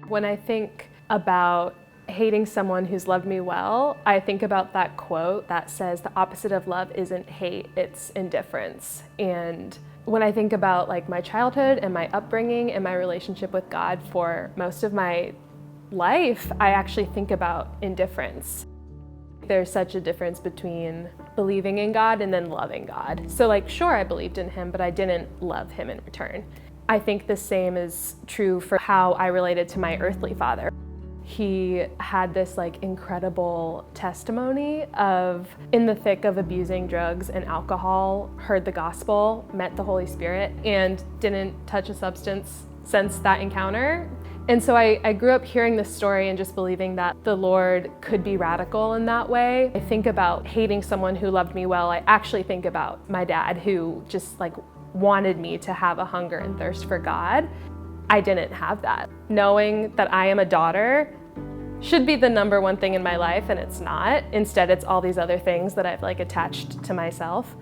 When I think about hating someone who's loved me well, I think about that quote that says the opposite of love isn't hate, it's indifference. And when I think about like my childhood and my upbringing and my relationship with God for most of my life, I actually think about indifference. There's such a difference between believing in God and then loving God. So like, sure, I believed in him, but I didn't love him in return. I think the same is true for how I related to my earthly father. He had this like incredible testimony of, in the thick of abusing drugs and alcohol, heard the gospel, met the Holy Spirit, and didn't touch a substance since that encounter. And so I grew up hearing this story and just believing that the Lord could be radical in that way. I think about hating someone who loved me well. I actually think about my dad, who just like wanted me to have a hunger and thirst for God. I didn't have that. Knowing that I am a daughter should be the number one thing in my life, and it's not. Instead, it's all these other things that I've like attached to myself.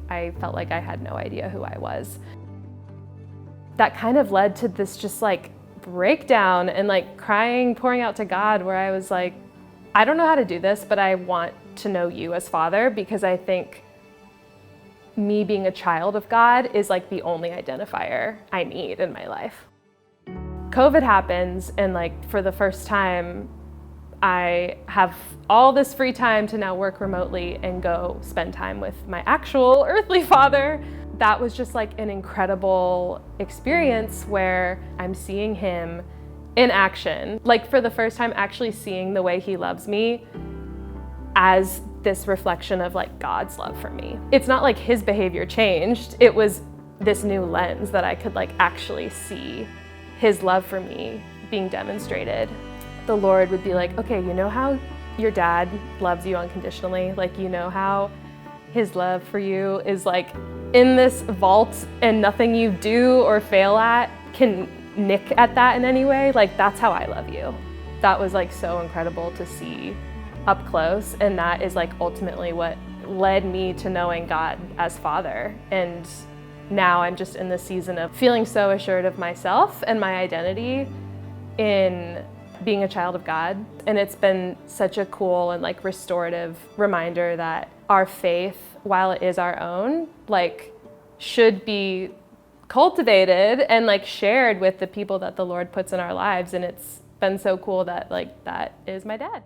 I felt like I had no idea who I was. That kind of led to this just like breakdown and like crying, pouring out to God, where I was like, I don't know how to do this, but I want to know you as Father, because I think me being a child of God is like the only identifier I need in my life. COVID happens, and like for the first time, I have all this free time to now work remotely and go spend time with my actual earthly father. That was just like an incredible experience where I'm seeing him in action. Like for the first time, actually seeing the way he loves me as this reflection of like God's love for me. It's not like his behavior changed. It was this new lens that I could like actually see his love for me being demonstrated. The Lord would be like, okay, you know how your dad loves you unconditionally? Like, you know how his love for you is like in this vault, and nothing you do or fail at can nick at that in any way? Like, that's how I love you. That was like so incredible to see up close, and that is like ultimately what led me to knowing God as Father. And now I'm just in the season of feeling so assured of myself and my identity in being a child of God. And it's been such a cool and like restorative reminder that our faith, while it is our own, like should be cultivated and like shared with the people that the Lord puts in our lives. And it's been so cool that like that is my dad.